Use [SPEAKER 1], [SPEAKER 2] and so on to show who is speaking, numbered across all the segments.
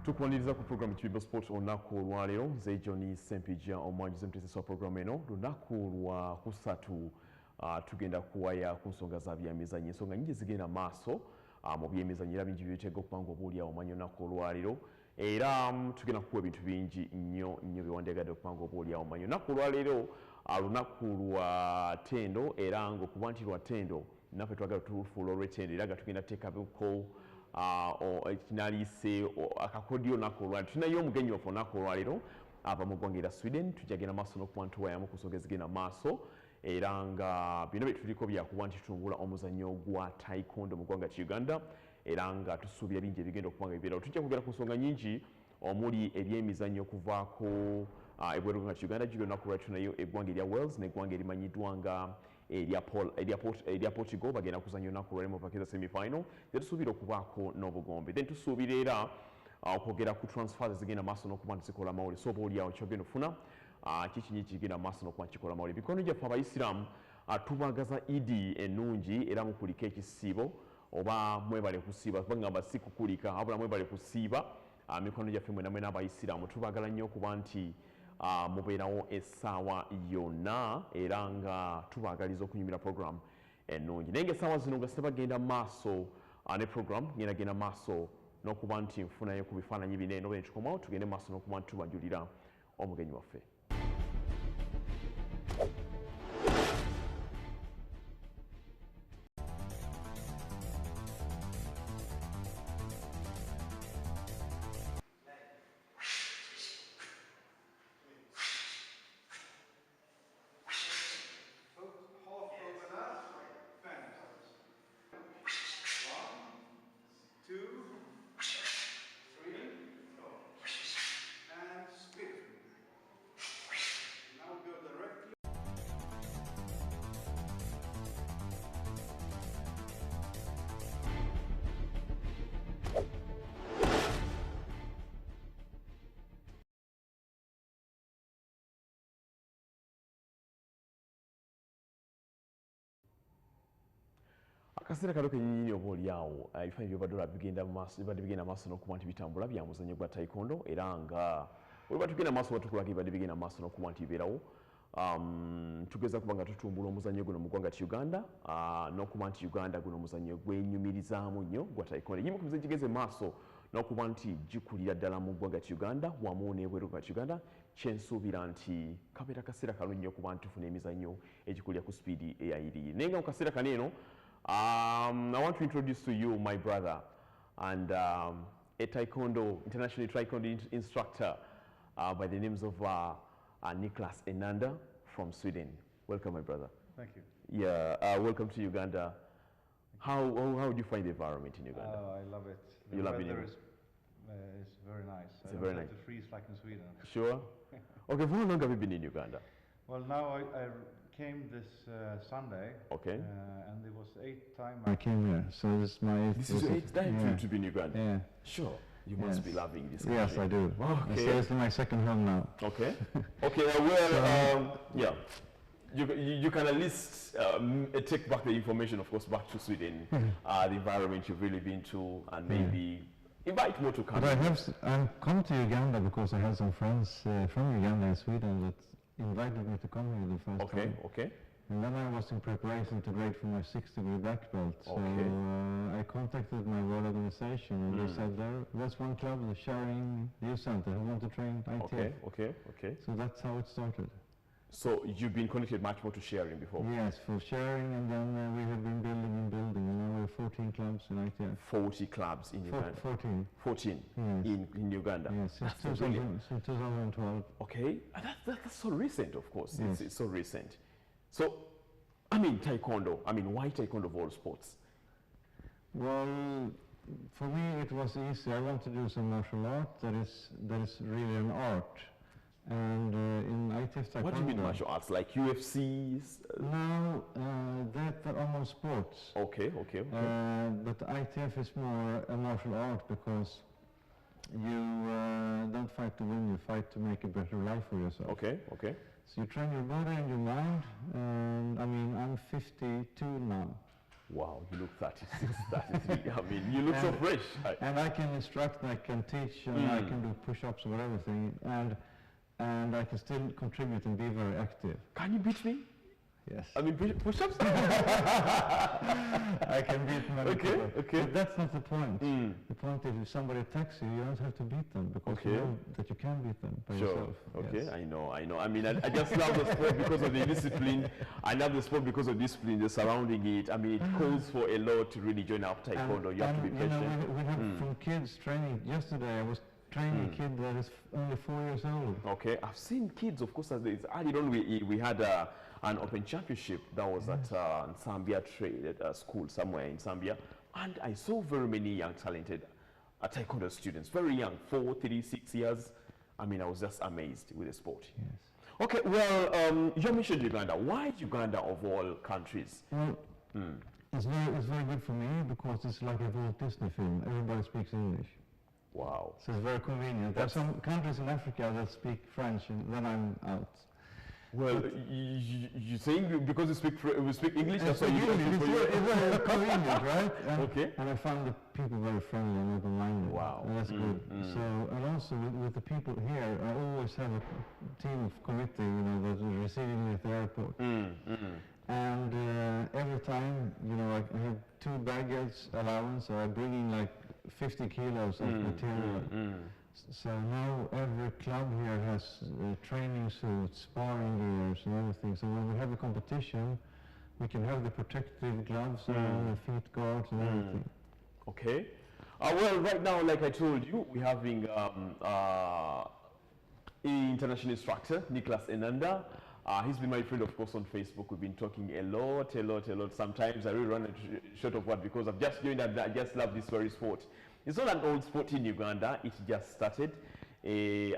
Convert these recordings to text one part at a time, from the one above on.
[SPEAKER 1] Tukwaniriza ku program Kibibo Sport olunaku olwaleero nze Johnny Sempija omwanjuzi mutesesa wa program eno lunaku lwa kusatu tugenda kuwaya ku nsonga za byemizannyo ensonga nyingi zigenda maaso mu byemizannyo era bingi byetega okubanga obuulya omanyi olunaku olwaleero era tugenda kukuwa ebintu bingi nnyo byewandiyagadde okubanga obuulya omanyi olunaku olwaleero lunaku lwa ttendo era ng'okuba nti lwa ttendo naffe twagala tufuula olw'ettendo era nga tugenda teekako kinalise akakodyo olunaku olwaleero tulinayo omugenyi waffe olunaku olwaleero ava mu ggwanga era Sweden tujagenda maaso n'okuba ntuwayamu ku nsonga ezigenda maaso era nga byonna bye tuliko byakuba nti tutumbula omuzannyo gwa taekwondo mu ggwanga Uganda era nga tusuubira bingi ebigenda okuba nga bibeerawo tujja kwogera ku nsonga nyingi omuli ebyemizannyo okuvaako ebweru ggwanga Uganda giri olunaku olwaleero tunayo eggwanga erya Wales n'eggwanga erimanyiddwa nga erya Portugal bagenda kuzanya olunaku olwaleero mu mpaka za semi-final tetusuubira okubaako n'obugombe then tusuubira era okwogera ku transfers zigenda maaso n'okuba nti zikola mawuli so oba oliawo kyogenda ofuna kikinyi kigenda maaso n'okuba nti kikola mawuli mikono gyaffe abayisiraamu tubagaza idi ennungi era mukulika ekisiibo oba mwebale kusiiba bagamba si kukulika wabula mwebale kusiiba mikono gyaffe mwena mwena abayisiraamu tubagala nnyo okuba nti mubeerawo essaawa yonna era nga tubagaliza okunyumira program ennungi naye ng'essaawa zino nga sitebagenda maaso ne program genda maaso n'okuba nti nfunayo ku bifaananyi bino eno bwe tukomawo tugende maaso n'okuba nti tubanjulira omugenyi waffe. Akaseera kalo kenyinyi oba oliawo ebifaananyi byobadde bigenda maaso n'okuba nti bitambula bya muzannyo gwa taekwondo era nga bwe batugenda maaso batukulako ebibadde bigenda maaso n'okuba nti bibeerawo tugeza kuba nga tutumbula omuzannyo guno mu ggwanga Uganda n'okuba nti Uganda guno omuzannyo gwenyumirizaamu nnyo gwa taekwondo egimu ku mizannyo gigeze maaso n'okuba nti gikulira ddala mu ggwanga Uganda wamu n'ebweru ggwanga Uganda kyensuubira nti kabeera kaseera kalungi nnyo okuba nti tufuna emizannyo egikulira ku sipiidi eyayiriire naye nga mu kaseera kano eno I want to introduce to you my brother and a international taekwondo instructor by the names of Niklas Enander from Sweden. Welcome, my brother.
[SPEAKER 2] Thank you.
[SPEAKER 1] Yeah, welcome to Uganda. How do you find the environment in Uganda?
[SPEAKER 2] Oh, I love it.
[SPEAKER 1] You love it?
[SPEAKER 2] It's very nice.
[SPEAKER 1] It's very nice.
[SPEAKER 2] To freeze like in Sweden.
[SPEAKER 1] Sure. Okay, for how long have you been in Uganda?
[SPEAKER 2] Well, now I came this Sunday.
[SPEAKER 1] Okay.
[SPEAKER 2] And it was 8th time I came here. So this is my 8th.
[SPEAKER 1] This is your 8th time to be in Uganda?
[SPEAKER 2] Yeah.
[SPEAKER 1] Sure. You must be loving this country.
[SPEAKER 2] Yes, I do.
[SPEAKER 1] Okay.
[SPEAKER 2] So it's my second home now.
[SPEAKER 1] Okay. Okay, well, yeah. You can at least take back the information, of course, back to Sweden, the environment you've really been to, and maybe invite more to come.
[SPEAKER 2] But I've come to Uganda because I had some friends from Uganda and Sweden that invited me to come here the first time.
[SPEAKER 1] Okay.
[SPEAKER 2] And then I was in preparation to grade for my 6th degree black belt. So I contacted my world organization and they said there's one club, the Sharing Youth Center, who want to train ITF.
[SPEAKER 1] Okay.
[SPEAKER 2] So that's how it started.
[SPEAKER 1] So you've been connected much more to Sharing before?
[SPEAKER 2] Yes, for Sharing, and then we have been building and building, and now we have 14 clubs in ITF.
[SPEAKER 1] 40 clubs in Uganda?
[SPEAKER 2] 14.
[SPEAKER 1] 14 in Uganda?
[SPEAKER 2] Yes, since 2012.
[SPEAKER 1] Okay, that's so recent, of course.
[SPEAKER 2] Yes.
[SPEAKER 1] It's so recent. So, I mean, taekwondo. I mean, why taekwondo of all sports?
[SPEAKER 2] Well, for me it was easy. I want to do some martial art that is really an art. And in ITF taekwondo...
[SPEAKER 1] What do you mean martial arts? Like UFCs?
[SPEAKER 2] No, that are more sports.
[SPEAKER 1] Okay.
[SPEAKER 2] But ITF is more a martial art because you don't fight to win, you fight to make a better life for yourself.
[SPEAKER 1] Okay.
[SPEAKER 2] So you train your body and your mind, and I mean, I'm 52 now.
[SPEAKER 1] Wow, you look 36, 33. I mean, you look so fresh.
[SPEAKER 2] And I can instruct, and I can teach, and I can do push-ups or everything, and I can still contribute and be very active.
[SPEAKER 1] Can you beat me?
[SPEAKER 2] Yes.
[SPEAKER 1] I mean, push-ups?
[SPEAKER 2] I can beat many people.
[SPEAKER 1] Okay.
[SPEAKER 2] But that's not the point. The point is, if somebody attacks you, you don't have to beat them, because you know that you can beat them by yourself.
[SPEAKER 1] Okay,
[SPEAKER 2] yes.
[SPEAKER 1] I know. I mean, I just love the sport because of the discipline. I love the sport because of discipline, the surrounding it. I mean, it calls for a lot to really join up Taekwondo. You have to be patient.
[SPEAKER 2] You know, we have from kids training. Yesterday, I was training a kid that is only 4 years old.
[SPEAKER 1] Okay, I've seen kids, of course, as it's early on. We had an open championship that was at Zambia trade at a school somewhere in Zambia, and I saw very many young talented Taekwondo students, very young, 4, 3, 6 years. I mean, I was just amazed with the sport.
[SPEAKER 2] Yes.
[SPEAKER 1] Okay, well, you mentioned Uganda. Why Uganda of all countries?
[SPEAKER 2] Well, it's very good for me because it's like a Walt Disney film. Everybody speaks English.
[SPEAKER 1] Wow.
[SPEAKER 2] So it's very convenient. There are some countries in Africa that speak French, and then I'm out.
[SPEAKER 1] Well, you saying because we speak English, that's why you
[SPEAKER 2] it's very convenient, right?
[SPEAKER 1] Okay.
[SPEAKER 2] And I found the people very friendly and open-minded.
[SPEAKER 1] Wow.
[SPEAKER 2] And that's good. So, and also with the people here, I always have a team of committee, you know, that is receiving me at the airport. And every time, you know, I have 2 baggage allowance, so I bring in like 50 kilos of material. So now every club here has training suits, sparring gears and everything. So when we have a competition, we can have the protective gloves and the feet guards and everything.
[SPEAKER 1] Okay. Well, right now, like I told you, we're having international instructor, Niklas Enander. He's been my friend, of course, on Facebook. We've been talking a lot. Sometimes I really run short of word because I've just joined and I just love this very sport. It's not an old sport in Uganda. It just started.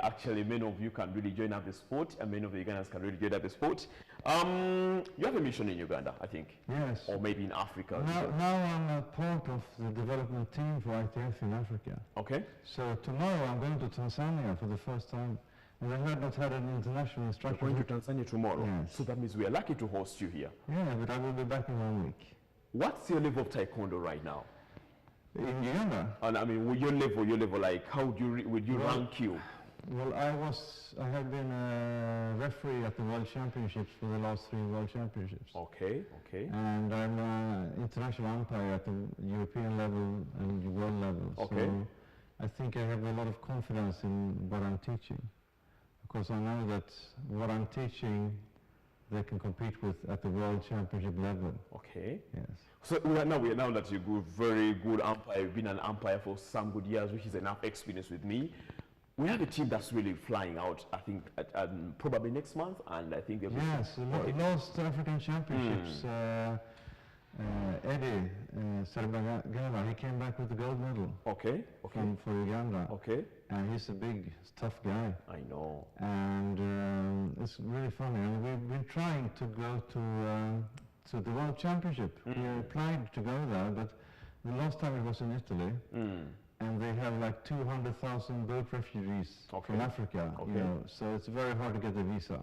[SPEAKER 1] Actually, many of you can really join up the sport, and many of the Ugandans can really join up the sport. You have a mission in Uganda, I think.
[SPEAKER 2] Yes.
[SPEAKER 1] Or maybe in Africa.
[SPEAKER 2] Now I'm a part of the development team for ITF in Africa.
[SPEAKER 1] Okay.
[SPEAKER 2] So tomorrow I'm going to Tanzania for the first time. And I have not had an international instructor.
[SPEAKER 1] You're going to Tanzania tomorrow?
[SPEAKER 2] Yes.
[SPEAKER 1] So that means we are lucky to host you here.
[SPEAKER 2] Yeah, but I will be back in 1 week.
[SPEAKER 1] What's your level of Taekwondo right now?
[SPEAKER 2] In Uganda?
[SPEAKER 1] And I mean, your level, like how would you rank you?
[SPEAKER 2] Well, I have been a referee at the World Championships for the last 3 World Championships.
[SPEAKER 1] Okay.
[SPEAKER 2] And I'm an international umpire at the European level and the world level.
[SPEAKER 1] Okay.
[SPEAKER 2] So I think I have a lot of confidence in what I'm teaching. Because I know that what I'm teaching, they can compete with at the World Championship level.
[SPEAKER 1] Okay.
[SPEAKER 2] Yes.
[SPEAKER 1] So we are now that you're a very good umpire, you've been an umpire for some good years, which is enough experience with me. We have a team that's really flying out, I think, probably next month, and I think they'll be...
[SPEAKER 2] Yes, last African Championships, Eddie Sarabagala, he came back with the gold medal.
[SPEAKER 1] Okay.
[SPEAKER 2] For Uganda.
[SPEAKER 1] Okay.
[SPEAKER 2] And he's a big, tough guy.
[SPEAKER 1] I know.
[SPEAKER 2] And it's really funny. And we've been trying to go to the World Championship. We applied to go there, but the last time it was in Italy. And they have like 200,000 boat refugees from Africa, you know, so it's very hard to get a visa.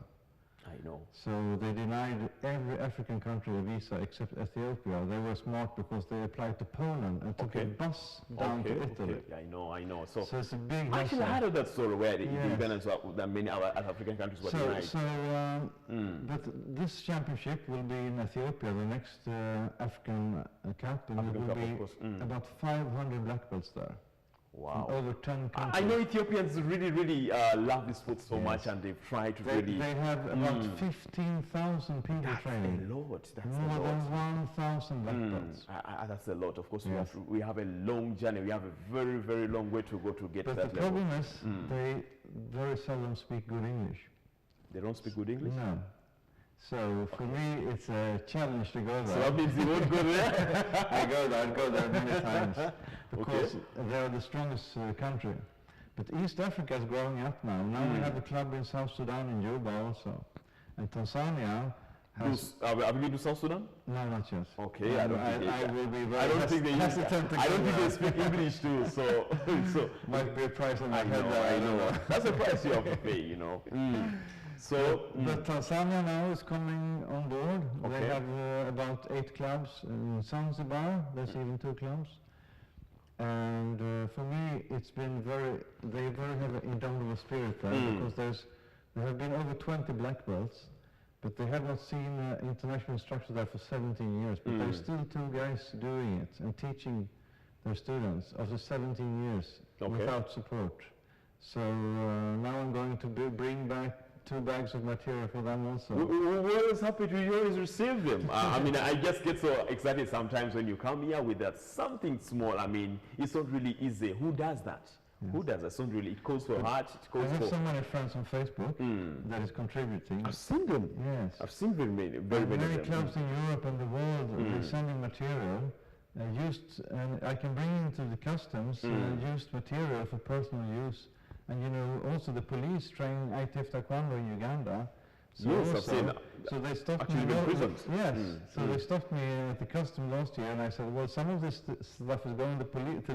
[SPEAKER 1] I know.
[SPEAKER 2] So they denied every African country a visa except Ethiopia. They were smart because they applied to Poland and took a bus down to Italy.
[SPEAKER 1] I know. So
[SPEAKER 2] it's a big
[SPEAKER 1] actually, I heard of that story where the Ugandans that many other African countries were denied.
[SPEAKER 2] But this championship will be in Ethiopia, the next African Cup, and there will be about 500 black belts there.
[SPEAKER 1] Wow.
[SPEAKER 2] From over 10 countries.
[SPEAKER 1] I know Ethiopians really love this sport so much, and they've tried to really...
[SPEAKER 2] They have about 15,000 people training.
[SPEAKER 1] That's a lot.
[SPEAKER 2] More than 1,000 black belts.
[SPEAKER 1] That's a lot. Of course, we have a long journey. We have a very, very long way to go to get to that level.
[SPEAKER 2] But the problem is, they very seldom speak good English.
[SPEAKER 1] They don't speak good English?
[SPEAKER 2] No. So for me, it's a challenge to go there.
[SPEAKER 1] So that means you won't go there?
[SPEAKER 2] I'd go there many times because they're the strongest country. But East Africa is growing up now. Now we have a club in South Sudan in Juba also. And Tanzania has...
[SPEAKER 1] Have you been to South Sudan?
[SPEAKER 2] No, not yet.
[SPEAKER 1] Okay,
[SPEAKER 2] I will be very
[SPEAKER 1] I don't think they speak English too, so
[SPEAKER 2] might be a price on my head.
[SPEAKER 1] I know. That's a price you have to pay, you know. So,
[SPEAKER 2] but Tanzania now is coming on board.
[SPEAKER 1] Okay.
[SPEAKER 2] They have about 8 clubs. In Zanzibar, there's even 2 clubs. And for me, it's been they have an indomitable spirit there, because there have been over 20 black belts, but they have not seen an international instructor there for 17 years. But there's still 2 guys doing it and teaching their students after 17 years without support. So now I'm going to bring back 2 bags of material for them also.
[SPEAKER 1] We're always happy to always receive them. I mean, I just get so excited sometimes when you come here with that something small. I mean, it's not really easy. Who does that? Yes. Who does that? It's not really. It goes for heart. It goes
[SPEAKER 2] I have so many friends on Facebook that is contributing.
[SPEAKER 1] I've seen them.
[SPEAKER 2] Yes.
[SPEAKER 1] I've seen very many of them.
[SPEAKER 2] Many clubs in Europe and the world are sending material. And I can bring into the customs used material for personal use. And you know, also the police train ITF Taekwondo in Uganda. So
[SPEAKER 1] yes, I've seen.
[SPEAKER 2] So they stopped
[SPEAKER 1] actually
[SPEAKER 2] me.
[SPEAKER 1] in prisons.
[SPEAKER 2] Yes. So they stopped me at the custom last year, and I said, well, some of this stuff is going to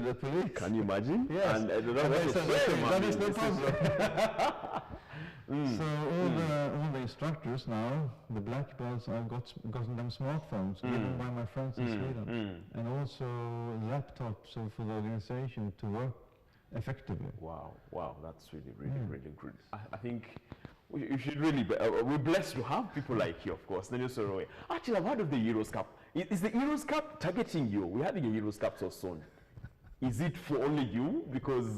[SPEAKER 2] the police.
[SPEAKER 1] Can you imagine?
[SPEAKER 2] Yes.
[SPEAKER 1] And
[SPEAKER 2] they said, that is no problem. So all the instructors now, the black belts, I've gotten them smartphones given by my friends in Sweden, and also laptops for the organization to work effectively.
[SPEAKER 1] Wow, that's really good. I think you should really be, we're blessed to have people like you, of course. Actually, I've heard of the Euros Cup. Is the Euros Cup targeting you? We're having a Euros Cup so soon. Is it for only you? Because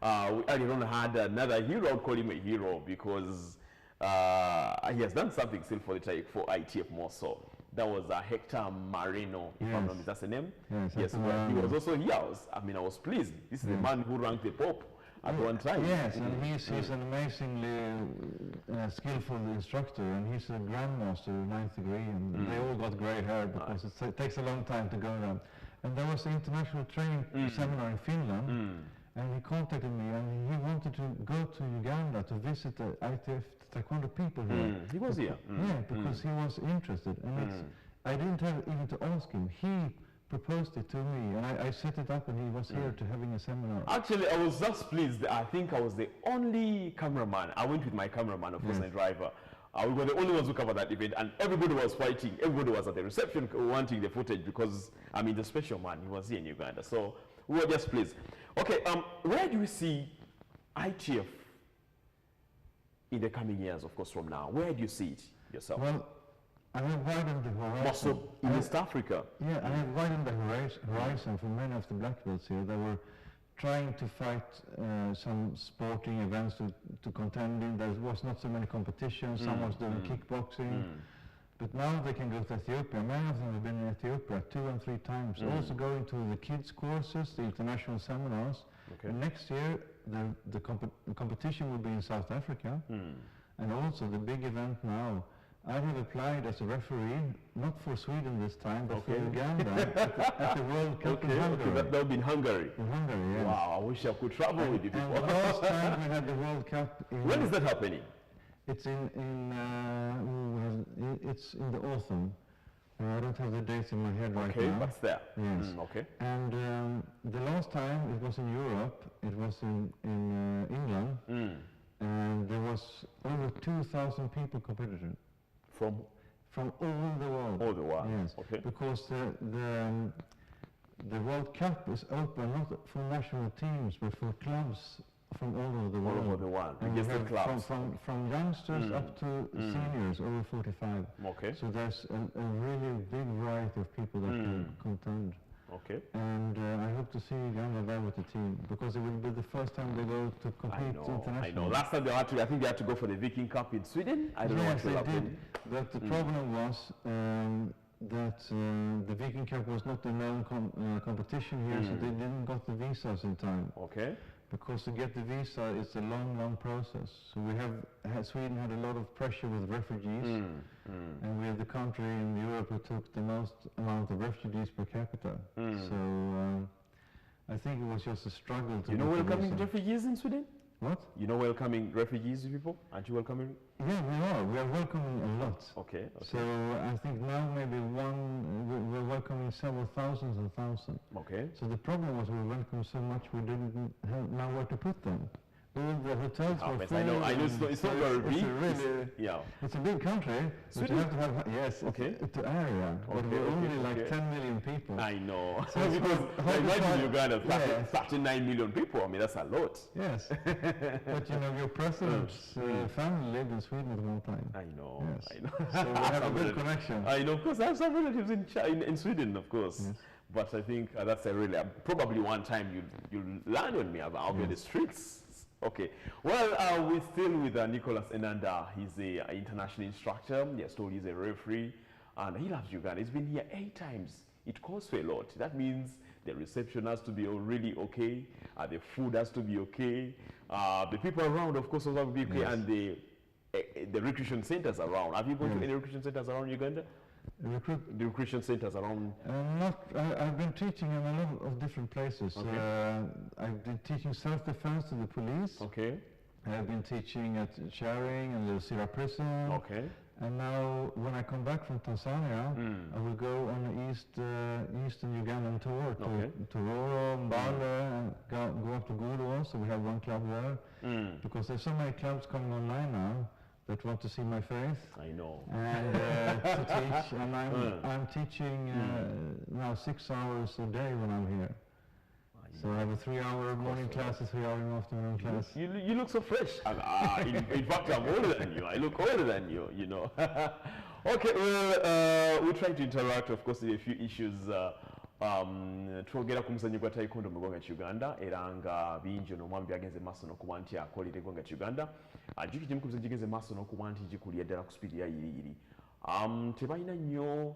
[SPEAKER 1] we earlier had another hero. I would call him a hero because he has done something still for ITF more so. That was Hector Marino, if I'm not mistaken, that's the name. Yes, well, he was also here. I was pleased. This is the man who ranked the Pope at one time.
[SPEAKER 2] Yes, and he's an amazingly skillful instructor, and he's a grandmaster, 9th degree, and they all got grey hair because it takes a long time to go around. And there was an international training seminar in Finland, and he contacted me, and he wanted to go to Uganda to visit the ITF Taekwondo people here.
[SPEAKER 1] He was here.
[SPEAKER 2] Yeah, because he was interested, and I didn't have even to ask him. He proposed it to me, and I set it up, and he was here to having a seminar.
[SPEAKER 1] Actually, I was just pleased. I think I was the only cameraman. I went with my cameraman, of course, and driver. We were the only ones who covered that event, and everybody was fighting. Everybody was at the reception wanting the footage because, I mean, the special man, he was here in Uganda. So we were just pleased. Okay, where do you see ITF in the coming years, of course, from now? Where do you see it yourself?
[SPEAKER 2] Well, I have widened the horizon.
[SPEAKER 1] Also in East Africa?
[SPEAKER 2] Yeah, I have widened the horizon for many of the black belts here. They were trying to fight some sporting events to contend in. There was not so many competitions. Some was doing kickboxing. But now they can go to Ethiopia. Many of them have been in Ethiopia 2 and 3 times. Also going to the kids courses, the international seminars. Okay. And next year the competition will be in South Africa. And also the big event now. I have applied as a referee, not for Sweden this time, but for Uganda at the World Cup in Hungary.
[SPEAKER 1] That will be in Hungary.
[SPEAKER 2] In Hungary, yes.
[SPEAKER 1] Wow, I wish I could travel with you people.
[SPEAKER 2] And last time we had the World Cup in...
[SPEAKER 1] When is that happening?
[SPEAKER 2] It's in the autumn. I don't have the dates in my head right now.
[SPEAKER 1] Okay, what's there?
[SPEAKER 2] Yes.
[SPEAKER 1] Okay.
[SPEAKER 2] And the last time it was in Europe, it was in England, and there was over 2,000 people competing. From all the world.
[SPEAKER 1] All the world.
[SPEAKER 2] Yes. Okay. Because the World Cup is open not for national teams but for clubs from all over the world.
[SPEAKER 1] All over the world.
[SPEAKER 2] And we have clubs. From youngsters up to seniors over 45.
[SPEAKER 1] Okay.
[SPEAKER 2] So there's a really big variety of people that can contend.
[SPEAKER 1] Okay.
[SPEAKER 2] And I hope to see Uganda there with the team because it will be the first time they go to compete internationally.
[SPEAKER 1] I know. Last time I think they had to go for the Viking Cup in Sweden. I don't know what will happen.
[SPEAKER 2] But the problem was that the Viking Cup was not a known competition here, so they didn't got the visas in time.
[SPEAKER 1] Okay.
[SPEAKER 2] Because to get the visa is a long process. So we have Sweden had a lot of pressure with refugees, and we are the country in Europe who took the most amount of refugees per capita. So I think it was just a struggle to.
[SPEAKER 1] You know welcoming refugees in Sweden?
[SPEAKER 2] What?
[SPEAKER 1] You know welcoming refugees people? Aren't you welcoming?
[SPEAKER 2] Yeah, we are. We are welcoming a lot.
[SPEAKER 1] Okay.
[SPEAKER 2] So I think now maybe we're welcoming several thousands and thousands.
[SPEAKER 1] Okay.
[SPEAKER 2] So the problem was we welcomed so much we didn't have nowhere to put them. All the hotels were full.
[SPEAKER 1] I know it's not very big.
[SPEAKER 2] It's a big country, but you have to have, yes,
[SPEAKER 1] okay.
[SPEAKER 2] It's an area, but we're only like 10 million people.
[SPEAKER 1] I know.
[SPEAKER 2] So
[SPEAKER 1] because I imagine Uganda, 39 million people, I mean, that's a lot.
[SPEAKER 2] Yes. But you know, your president's family lived in Sweden at one time.
[SPEAKER 1] I know.
[SPEAKER 2] Yes.
[SPEAKER 1] I know.
[SPEAKER 2] So we have a good connection.
[SPEAKER 1] I know, of course, I have some relatives in Sweden, of course. Yes. But I think that's a really, probably one time you'll learn on me about the streets. Okay. Well, we're still with Niklas Enander. He's an international instructor. Yes, told he's a referee, and he loves Uganda. He's been here 8 times. It costs a lot. That means the reception has to be really okay. The food has to be okay. The people around, of course, also have to be okay, and the recreation centers around. Have you gone to any recreation centers around Uganda? The recreation centers around?
[SPEAKER 2] I've been teaching in a lot of different places.
[SPEAKER 1] Okay.
[SPEAKER 2] I've been teaching self-defense to the police.
[SPEAKER 1] Okay.
[SPEAKER 2] I've been teaching at Sharing and the Sira prison.
[SPEAKER 1] Okay.
[SPEAKER 2] And now, when I come back from Tanzania, I will go on the eastern Ugandan tour to Roro, Mbale, and go up to Gulu also. We have one club there. Because there's so many clubs coming online now that want to see my face.
[SPEAKER 1] I know.
[SPEAKER 2] And to teach, and I'm teaching now 6 hours a day when I'm here. So I have a 3-hour morning class, a 3-hour afternoon class.
[SPEAKER 1] You look so fresh. In fact, I'm older than you. I look older than you, you know. Okay, well, we're trying to interact, of course, with a few issues. Twogera ku muzannyo gwa taekwondo mu ggwanga Uganda era nga bingi ono omwami byagenze maaso n'okuba nti akolera eggwanga Uganda. Jjukira kimu ku bizibu gigenze maaso n'okuba nti gikulira ddala ku sipiidi ya yiriiri. Tebalina nnyo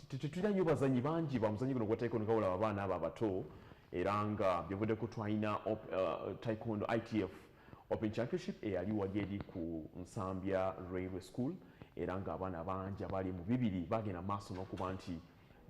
[SPEAKER 1] tetulina nnyo bazannyi bangi ba muzannyo guno gwa taekwondo nga bulaba abaana abo abato era nga byevuddeko twalina taekwondo ITF Open Championship eyali wali eri ku Nsambya Railway School era nga abaana bangi abali mu bibiri bagenda maaso n'okuba nti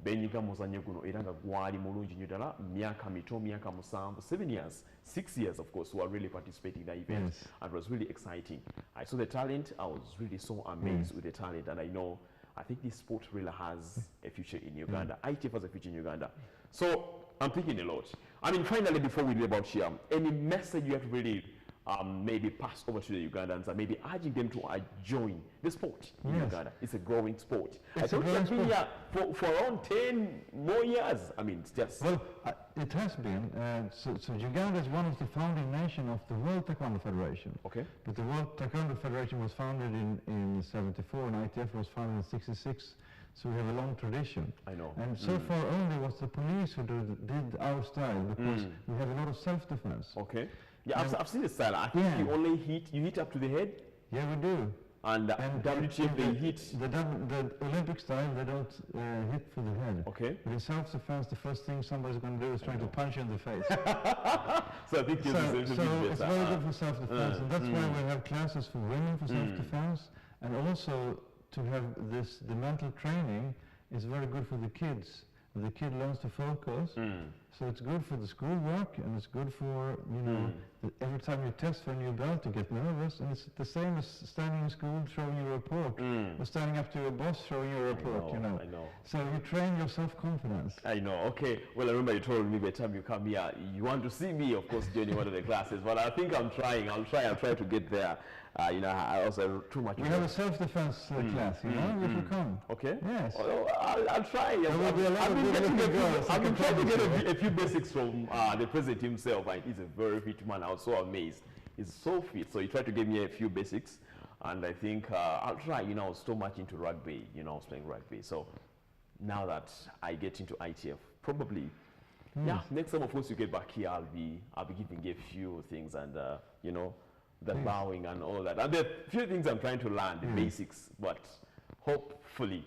[SPEAKER 1] benyiga muzannyo guno era nga gwali mulungi nnyo ddala myaka mito myaka 7 years 6 years of course who are really participating in the event. And it was really exciting. I saw the talent. I was really so amazed with the talent, and I think this sport really has a future in Uganda. ITF has a future in Uganda. So I'm thinking a lot. I mean, finally, before we leave about here, any message you have to really maybe pass over to the Ugandans and maybe urging them to join the sport in Uganda? It's a growing sport. I think it's been here for around 10 more years. I mean, it's just...
[SPEAKER 2] Well, it has been. So Uganda is one of the founding nations of the World Taekwondo Federation. Okay. But the World Taekwondo Federation was founded in 74 and ITF was founded in 66. So we have a long tradition. I know. And so far only was the police who did our style because we have a lot of self-defense. Okay.
[SPEAKER 1] Yeah, I've seen the style. I think you hit up to the head.
[SPEAKER 2] Yeah, we do.
[SPEAKER 1] And WTF they hit.
[SPEAKER 2] The Olympic style, they don't hit for the head.
[SPEAKER 1] Okay.
[SPEAKER 2] But in self-defense, the first thing somebody's going to do is trying to punch you in the face.
[SPEAKER 1] So I think it's
[SPEAKER 2] it's very good for self-defense, and that's why we have classes for women for self-defense, and also to have the mental training is very good for the kids. The kid learns to focus, so it's good for the schoolwork, and it's good for, every time you test for a new belt, you get nervous, and it's the same as standing in school showing your report, or standing up to your boss showing your report,
[SPEAKER 1] I know.
[SPEAKER 2] So you train your self-confidence.
[SPEAKER 1] I know, okay. Well, I remember you told me by the time you come here, you want to see me, of course, joining one of the classes, but I think I'm trying. I'll try to get there. I also too much.
[SPEAKER 2] We have a self-defense class, if you come.
[SPEAKER 1] Okay.
[SPEAKER 2] Yes.
[SPEAKER 1] I'll try. Yes. I've been trying to get a few basics from the president himself. And he's a very fit man. I was so amazed. He's so fit. So he tried to give me a few basics, and I think I'll try. I was so much into rugby. I was playing rugby. So now that I get into ITF, probably, next time of course you get back here, I'll be giving a few things and the bowing and all that. And there are a few things I'm trying to learn, the basics, but hopefully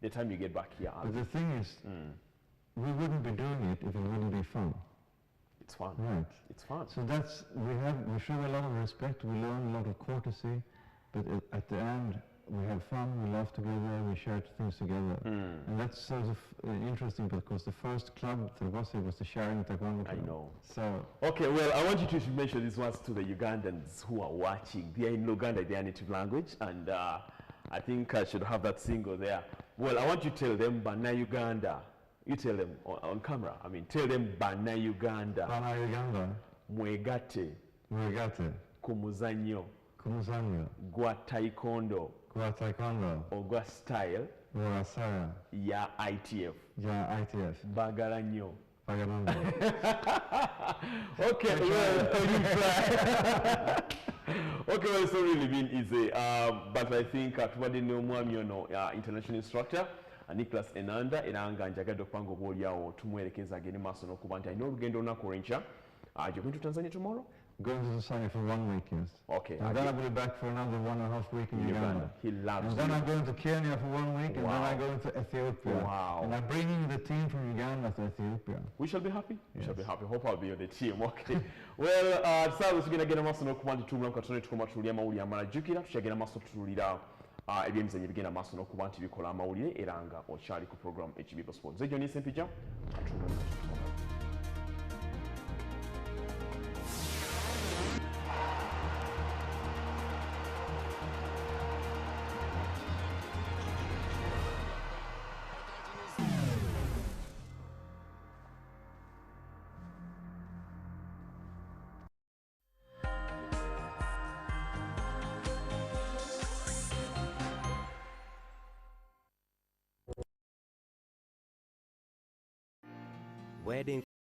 [SPEAKER 1] the time you get back here.
[SPEAKER 2] But the thing is, we wouldn't be doing it if it wouldn't be fun.
[SPEAKER 1] It's fun.
[SPEAKER 2] Right.
[SPEAKER 1] It's fun.
[SPEAKER 2] So we show a lot of respect, we learn a lot of courtesy, but at the end, we have fun, we laugh together, we share things together. And that's sort of interesting because the first club that was the Sharing Taekwondo Club.
[SPEAKER 1] I know.
[SPEAKER 2] So.
[SPEAKER 1] Okay, well, I want you to mention these ones to the Ugandans who are watching. They are in Uganda, their native language, and I think I should have that single there. Well, I want you to tell them Bana Uganda. You tell them on camera. I mean, tell them Bana Uganda.
[SPEAKER 2] Bana Uganda.
[SPEAKER 1] Mwegate.
[SPEAKER 2] Murigate.
[SPEAKER 1] ku muzannyo
[SPEAKER 2] Kumuzanyo.
[SPEAKER 1] gwa taekwondo
[SPEAKER 2] Kwa taekwondo.
[SPEAKER 1] ogwa style
[SPEAKER 2] Murasara.
[SPEAKER 1] ya ITF.
[SPEAKER 2] Ja ITF.
[SPEAKER 1] Baagala nnyo.
[SPEAKER 2] Pagananda.
[SPEAKER 1] Okay, well, you try. Okay, well, it's not really been easy, but I think tubadde n'omwami ono international instructor Niklas Enander era nga njagadde okupanga obaoliawo tumwerekeza agende maaso n'okuba nti alina olugendo olunaku olw'enkya. You're going to Tanzania tomorrow?
[SPEAKER 2] Going to Tanzania for 1 week, yes.
[SPEAKER 1] Okay.
[SPEAKER 2] And then I'll be back for another 1.5 weeks in Uganda.
[SPEAKER 1] He loves
[SPEAKER 2] And then I'm going to Kenya for 1 week, and then I'm going to Ethiopia.
[SPEAKER 1] Wow.
[SPEAKER 2] And I'm bringing the team from Uganda to Ethiopia.
[SPEAKER 1] We shall be happy. We
[SPEAKER 2] Yes.
[SPEAKER 1] shall be happy. Hope I'll be on the team. Okay. Well, tusaba tugenda genda maaso n'okuba nti tumulamu katonda tukoma tutuulira amawulire amalajjukira tukyagenda maaso tutuulira ebyemizannyo bigenda maaso n'okuba nti bikola amawulire era nga okyali ku program HBB Sport. Nze Johnny Sempija
[SPEAKER 3] Wedding